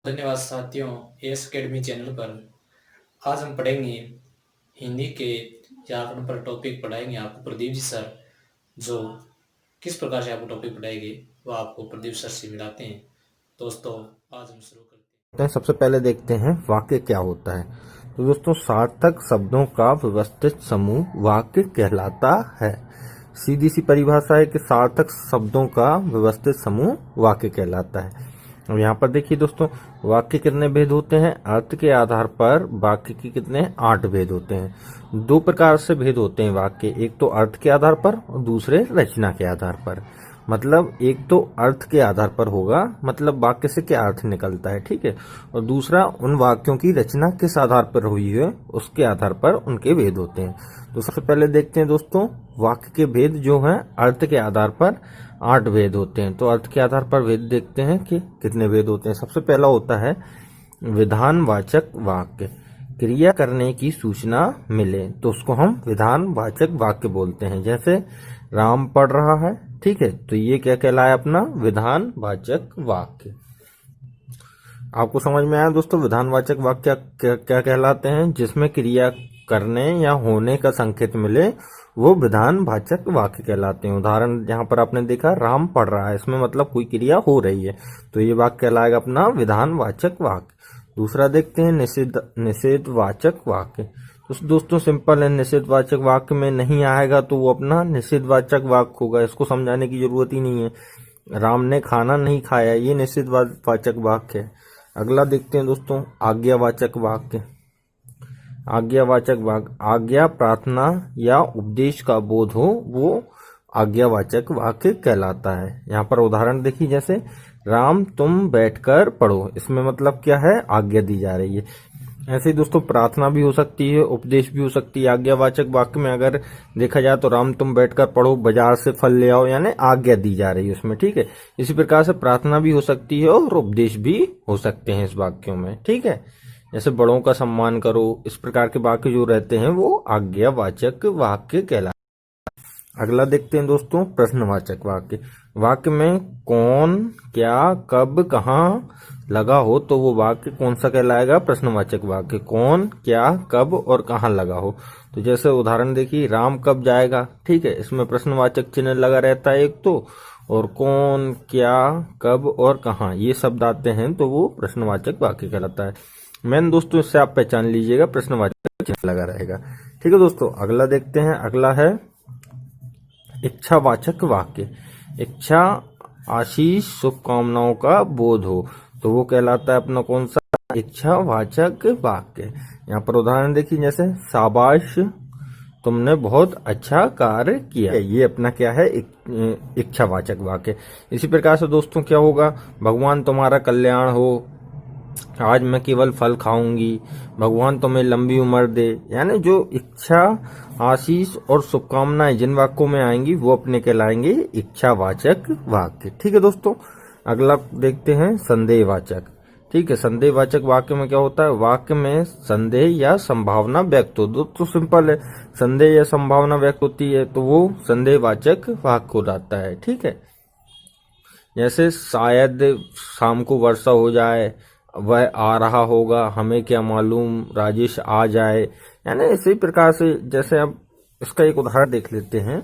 धन्यवाद साथियों, S academy channel पर आज हम पढ़ेंगे हिंदी के व्याकरण पर। टॉपिक पढ़ाएंगे आपको प्रदीप जी सर, जो किस प्रकार से आपको टॉपिक पढ़ाएंगे वो आपको प्रदीप सर से मिलाते हैं। दोस्तों आज हम शुरू करते हैं। सबसे पहले देखते हैं वाक्य क्या होता है। तो दोस्तों, सार्थक शब्दों का व्यवस्थित समूह वाक्य कहलाता है। सीधी सी परिभाषा है कि सार्थक शब्दों का व्यवस्थित समूह वाक्य कहलाता है। अब यहाँ पर देखिए दोस्तों, वाक्य कितने भेद होते हैं। अर्थ के आधार पर वाक्य के कितने 8 भेद होते हैं। 2 प्रकार से भेद होते हैं वाक्य, एक तो अर्थ के आधार पर और दूसरे रचना के आधार पर। मतलब एक तो अर्थ के आधार पर होगा, मतलब वाक्य से क्या अर्थ निकलता है, ठीक है। और दूसरा उन वाक्यों की रचना किस आधार पर हुई है उसके आधार पर उनके भेद होते हैं। तो सबसे पहले देखते हैं दोस्तों, वाक्य के भेद जो हैं अर्थ के आधार पर 8 भेद होते हैं। तो अर्थ के आधार पर भेद देखते हैं कि कितने भेद होते हैं। सबसे पहला होता है विधानवाचक वाक्य। क्रिया करने की सूचना मिले तो उसको हम विधानवाचक वाक्य बोलते हैं। जैसे राम पढ़ रहा है, ठीक है, तो ये क्या कहलाया अपना विधानवाचक वाक्य। आपको समझ में आया दोस्तों, विधानवाचक वाक्य क्या कहलाते हैं। जिसमें क्रिया करने या होने का संकेत मिले वो विधानवाचक वाक्य कहलाते हैं। उदाहरण यहाँ पर आपने देखा राम पढ़ रहा है, इसमें मतलब कोई क्रिया हो रही है, तो ये वाक्य कहलाएगा अपना विधानवाचक वाक्य। दूसरा देखते हैं निषेधवाचक वाक्य। तो दोस्तों सिंपल है, निषेधवाचक वाक्य में नहीं आएगा तो वो अपना निषेधवाचक वाक्य होगा। इसको समझाने की जरूरत ही नहीं है। राम ने खाना नहीं खाया, ये निषेधवाचक वाक्य है। अगला देखते हैं दोस्तों आज्ञावाचक वाक्य। आज्ञावाचक वाक्य, आज्ञा प्रार्थना या उपदेश का बोध हो वो आज्ञावाचक वाक्य कहलाता है। यहाँ पर उदाहरण देखिए, जैसे राम तुम बैठकर पढ़ो, इसमें मतलब क्या है, आज्ञा दी जा रही है। ऐसे ही दोस्तों प्रार्थना भी हो सकती है, उपदेश भी हो सकती है। आज्ञावाचक वाक्य में अगर देखा जाए तो राम तुम बैठकर पढ़ो, बाजार से फल ले आओ, यानी आज्ञा दी जा रही है उसमें, ठीक है। इसी प्रकार से प्रार्थना भी हो सकती है और उपदेश भी हो सकते हैं इस वाक्यों में, ठीक है। जैसे बड़ों का सम्मान करो, इस प्रकार के वाक्य जो रहते हैं वो आज्ञावाचक वाक्य कहलाते हैं। अगला देखते हैं दोस्तों प्रश्नवाचक वाक्य। वाक्य में कौन, क्या, कब, कहाँ लगा हो तो वो वाक्य कौन सा कहलाएगा, प्रश्नवाचक वाक्य। कौन, क्या, कब और कहाँ लगा हो। तो जैसे उदाहरण देखिए, राम कब जाएगा, ठीक है, इसमें प्रश्नवाचक चिन्ह लगा रहता है एक तो, और कौन, क्या, कब और कहाँ ये शब्द आते हैं तो वो प्रश्नवाचक वाक्य कहलाता है। मैन दोस्तों इससे आप पहचान लीजिएगा, प्रश्नवाचक चिन्ह लगा रहेगा, ठीक है दोस्तों। अगला देखते हैं, अगला है इच्छावाचक वाक्य। इच्छा, आशीष, शुभकामनाओं का बोध हो तो वो कहलाता है अपना कौन सा, इच्छावाचक वाक्य। यहाँ पर उदाहरण देखिए, जैसे शाबाश तुमने बहुत अच्छा कार्य किया, ये अपना क्या है, इच्छावाचक वाक्य। इसी प्रकार से दोस्तों क्या होगा, भगवान तुम्हारा कल्याण हो, आज मैं केवल फल खाऊंगी, भगवान तुम्हें लंबी उम्र दे। यानी जो इच्छा, आशीष और शुभकामनाएं जिन वाक्यों में आएंगी वो अपने कहलाएंगे इच्छावाचक वाक्य, ठीक है दोस्तों। अगला देखते हैं संदेहवाचक, ठीक है। संदेहवाचक वाक्य में क्या होता है, वाक्य में संदेह या संभावना व्यक्त हो। दोस्तों सिंपल है, संदेह या संभावना व्यक्त होती है तो वो संदेहवाचक वाक्य हो जाता है, ठीक है। जैसे शायद शाम को वर्षा हो जाए, वह आ रहा होगा, हमें क्या मालूम राजेश आ जाए। यानी इसी प्रकार से, जैसे अब इसका एक उदाहरण देख लेते हैं।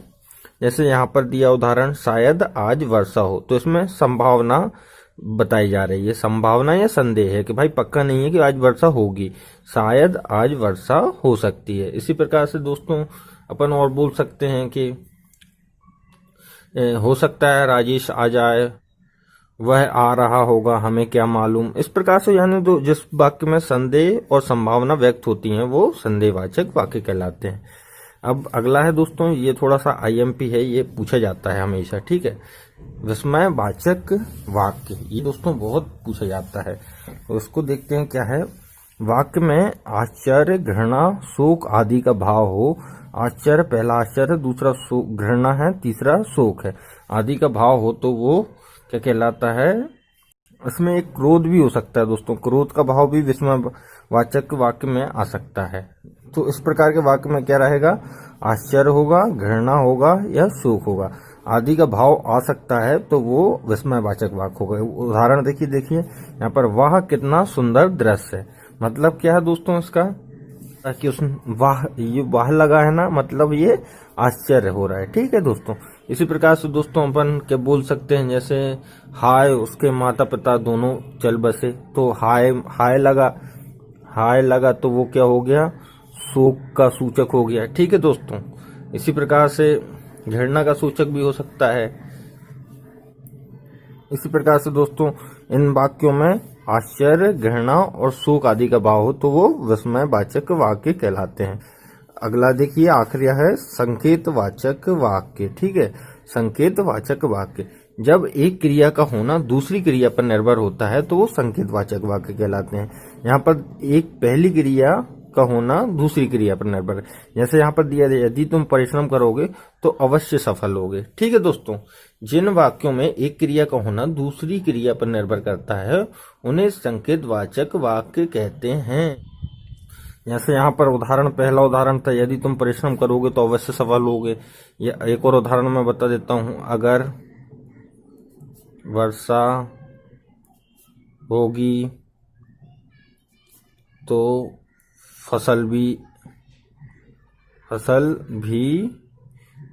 जैसे यहाँ पर दिया उदाहरण, शायद आज वर्षा हो, तो इसमें संभावना बताई जा रही है। संभावना या संदेह है कि भाई पक्का नहीं है कि आज वर्षा होगी, शायद आज वर्षा हो सकती है। इसी प्रकार से दोस्तों अपन और बोल सकते हैं कि हो सकता है राजेश आ जाए, वह आ रहा होगा, हमें क्या मालूम। इस प्रकार से यानी तो जिस वाक्य में संदेह और संभावना व्यक्त होती हैं वो संदेहवाचक वाक्य कहलाते हैं। अब अगला है दोस्तों, ये थोड़ा सा आईएमपी है, ये पूछा जाता है हमेशा, ठीक है। विस्मयवाचक वाक्य, ये दोस्तों बहुत पूछा जाता है, तो उसको देखते हैं क्या है। वाक्य में आश्चर्य, घृणा, शोक आदि का भाव हो। आश्चर्य, पहला आश्चर्य, दूसरा घृणा है, तीसरा शोक है, आदि का भाव हो तो वो क्या कहलाता है। इसमें एक क्रोध भी हो सकता है दोस्तों, क्रोध का भाव भी विस्मयवाचक वाक्य में आ सकता है। तो इस प्रकार के वाक्य में क्या रहेगा, आश्चर्य होगा, घृणा होगा या शोक होगा। आदि का भाव आ सकता है तो वो विस्मयवाचक वाक्य होगा। उदाहरण देखिए यहाँ पर वाह कितना सुंदर दृश्य है, मतलब क्या है दोस्तों इसका कि उस वाह, ये वाह लगा है ना, मतलब ये आश्चर्य हो रहा है। ठीक है दोस्तों, इसी प्रकार से दोस्तों अपन क्या बोल सकते हैं, जैसे हाय उसके माता पिता दोनों चल बसे, तो हाय लगा तो वो क्या हो गया, शोक का सूचक हो गया। ठीक है दोस्तों, इसी प्रकार से घृणा का सूचक भी हो सकता है। इसी प्रकार से दोस्तों इन वाक्यों में आश्चर्य, घृणा और शोक आदि का भाव हो तो वो विस्मयवाचक वाक्य कहलाते हैं। अगला देखिए, आखिरी है संकेतवाचक वाक्य। ठीक है, संकेतवाचक वाक्य जब एक क्रिया का होना दूसरी क्रिया पर निर्भर होता है तो वो संकेतवाचक वाक्य कहलाते हैं। यहाँ पर एक पहली क्रिया का होना दूसरी क्रिया पर निर्भर है। जैसे यहाँ पर दिया है, यदि तुम परिश्रम करोगे तो अवश्य सफल होगे। ठीक है दोस्तों, जिन वाक्यों में एक क्रिया का होना दूसरी क्रिया पर निर्भर करता है उन्हें संकेतवाचक वाक्य कहते हैं। जैसे यहाँ पर पहला उदाहरण था, यदि तुम परिश्रम करोगे तो अवश्य सफल होगे। या एक और उदाहरण मैं बता देता हूं, अगर वर्षा होगी तो फसल भी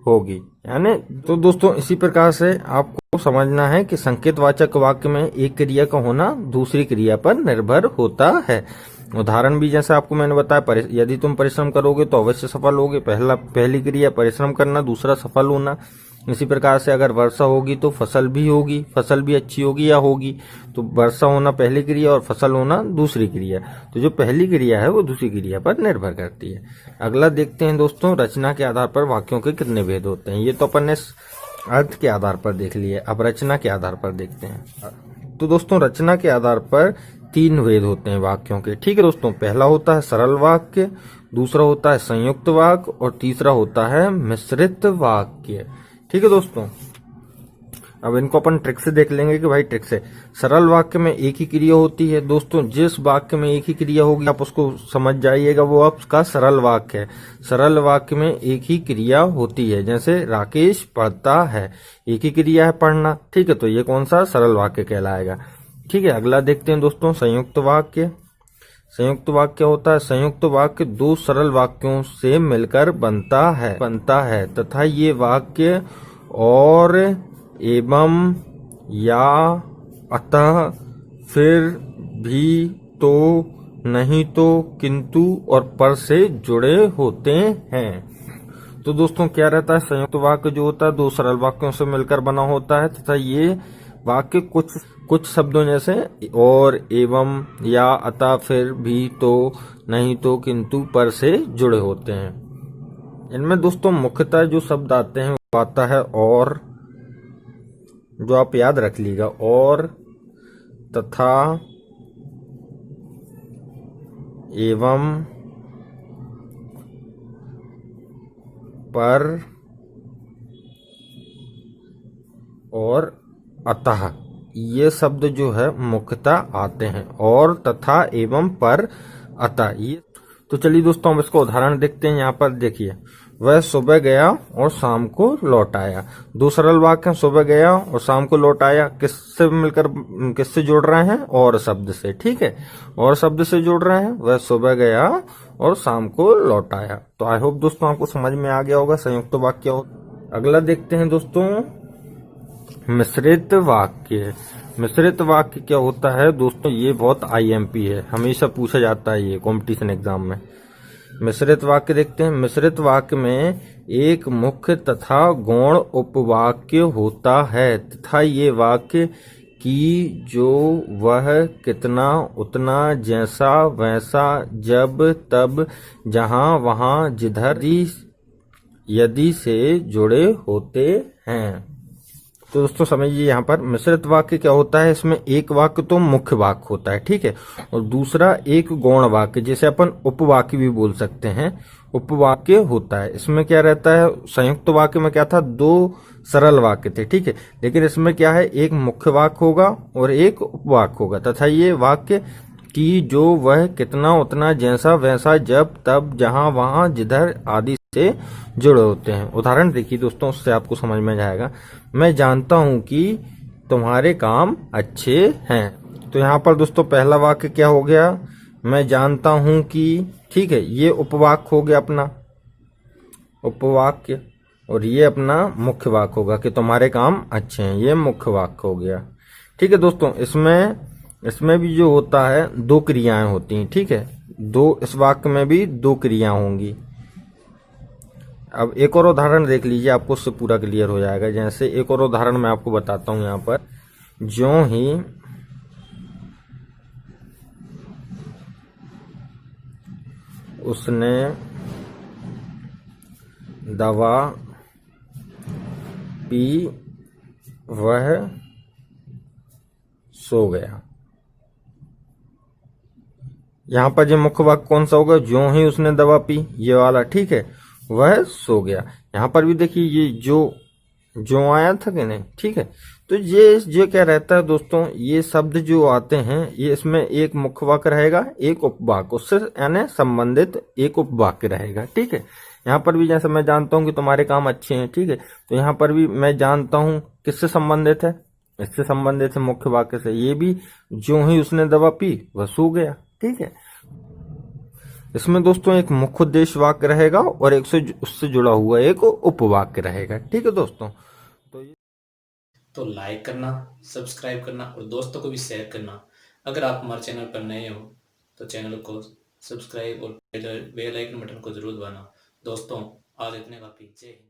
होगी। यानी तो दोस्तों इसी प्रकार से आपको समझना है कि संकेतवाचक वाक्य में एक क्रिया का होना दूसरी क्रिया पर निर्भर होता है। उदाहरण भी जैसे आपको मैंने बताया, यदि तुम परिश्रम करोगे तो अवश्य सफल होगे, पहली क्रिया परिश्रम करना, दूसरा सफल होना। इसी प्रकार से अगर वर्षा होगी तो फसल भी होगी, फसल भी अच्छी होगी या होगी। तो वर्षा होना पहली क्रिया और फसल होना दूसरी क्रिया, तो जो पहली क्रिया है वो दूसरी क्रिया पर निर्भर करती है। अगला देखते हैं दोस्तों, रचना के आधार पर वाक्यों के कितने भेद होते हैं। ये तो अपन ने अर्थ के आधार पर देख लिए, अब रचना के आधार पर देखते हैं। तो दोस्तों रचना के आधार पर 3 भेद होते हैं वाक्यों के। ठीक है दोस्तों, पहला होता है सरल वाक्य, दूसरा होता है संयुक्त वाक्य और तीसरा होता है मिश्रित वाक्य। ठीक है दोस्तों, अब इनको अपन ट्रिक से देख लेंगे कि भाई ट्रिक से। सरल वाक्य में एक ही क्रिया होती है दोस्तों, जिस वाक्य में एक ही क्रिया होगी आप उसको समझ जाइएगा वो आपका सरल वाक्य है। सरल वाक्य में एक ही क्रिया होती है, जैसे राकेश पढ़ता है, एक ही क्रिया है पढ़ना। ठीक है, तो ये कौन सा सरल वाक्य कहलाएगा। ठीक है, अगला देखते हैं दोस्तों संयुक्त वाक्य। संयुक्त वाक्य होता है, संयुक्त वाक्य 2 सरल वाक्यों से मिलकर बनता है तथा ये वाक्य और, एवं, या, अतः, फिर, भी, तो, नहीं तो, किंतु और पर से जुड़े होते हैं। तो दोस्तों क्या रहता है, संयुक्त वाक्य जो होता है 2 सरल वाक्यों से मिलकर बना होता है तथा ये वाक्य कुछ शब्दों जैसे और, एवं, या, अतः, फिर, भी, तो, नहीं तो, किंतु पर से जुड़े होते हैं। इनमें दोस्तों मुख्यतः जो शब्द आते हैं वो आता है और, जो आप याद रख लीजिएगा, और, तथा, एवं, पर और अतः, ये शब्द जो है मुख्यतः आते हैं, और, तथा, एवं, पर, अतः। ये तो चलिए दोस्तों हम इसको उदाहरण देखते हैं। यहाँ पर देखिए, वह सुबह गया और शाम को लौट आया। 2 सरल वाक्य हैं, सुबह गया और शाम को लौट आया, किससे जोड़ रहे हैं, और शब्द से। ठीक है, और शब्द से जोड़ रहे हैं, वह सुबह गया और शाम को लौट आया। तो आई होप दोस्तों आपको समझ में आ गया होगा संयुक्त वाक्य। अगला देखते हैं दोस्तों मिश्रित वाक्य। मिश्रित वाक्य क्या होता है दोस्तों, ये बहुत IMP है, हमेशा पूछा जाता है ये कंपटीशन एग्जाम में। मिश्रित वाक्य देखते हैं। मिश्रित वाक्य में एक मुख्य तथा गौण उपवाक्य होता है तथा ये वाक्य की, जो, वह, कितना, उतना, जैसा, वैसा, जब, तब, जहां, वहां, जिधर, यदि से जुड़े होते हैं। तो दोस्तों समझिए यहाँ पर मिश्रित वाक्य क्या होता है, इसमें एक वाक्य तो मुख्य वाक्य होता है, ठीक है, और दूसरा एक गौण वाक्य, जैसे अपन उपवाक्य भी बोल सकते हैं, उपवाक्य होता है। इसमें क्या रहता है, संयुक्त वाक्य में क्या था, 2 सरल वाक्य थे, ठीक है, लेकिन इसमें क्या है, एक मुख्य वाक्य होगा और एक उपवाक्य होगा तथा ये वाक्य की, जो, वह, कितना, उतना, जैसा, वैसा, जब, तब, जहां, वहां, जिधर आदि से जुड़े होते हैं। उदाहरण देखिए दोस्तों, उससे आपको समझ में जाएगा। मैं जानता हूं कि तुम्हारे काम अच्छे हैं। तो यहाँ पर दोस्तों पहला वाक्य क्या हो गया, मैं जानता हूं कि, ठीक है, ये उपवाक्य हो गया अपना उपवाक्य, और ये अपना मुख्य वाक्य होगा कि तुम्हारे काम अच्छे हैं, ये मुख्य वाक्य हो गया। ठीक है दोस्तों, इसमें भी जो होता है दो क्रियाएं होती हैं। ठीक है, इस वाक्य में भी दो क्रिया होंगी। अब एक और उदाहरण देख लीजिए, आपको उससे पूरा क्लियर हो जाएगा। जैसे एक और उदाहरण मैं आपको बताता हूं यहाँ पर, ज्यों ही उसने दवा पी वह सो गया। यहाँ पर जो मुख्य वाक्य कौन सा होगा, ज्यों ही उसने दवा पी, ये वाला। ठीक है, वह सो गया। यहाँ पर भी देखिए ये जो आया था कि नहीं। ठीक है, तो ये क्या रहता है दोस्तों, ये शब्द जो आते हैं ये इसमें एक मुख्य वाक्य रहेगा, एक उपवाक्य, उससे यानी संबंधित एक उपवाक्य रहेगा। ठीक है, यहाँ पर भी जैसे मैं जानता हूं कि तुम्हारे काम अच्छे हैं। ठीक है, तो यहाँ पर भी मैं जानता हूं किससे संबंधित है, इससे संबंधित है, मुख्य वाक्य से। ये भी जो ही उसने दवा पी वह सो गया। ठीक है, इसमें दोस्तों एक मुख्य उद्देश्य वाक्य रहेगा और एक से उससे जुड़ा हुआ एक उपवाक्य रहेगा। ठीक है दोस्तों, तो लाइक करना, सब्सक्राइब करना और दोस्तों को भी शेयर करना। अगर आप हमारे चैनल पर नए हो तो चैनल को सब्सक्राइब और बेल आइकन बटन को जरूर दबाना। दोस्तों आज इतने काफी। जय हिंद।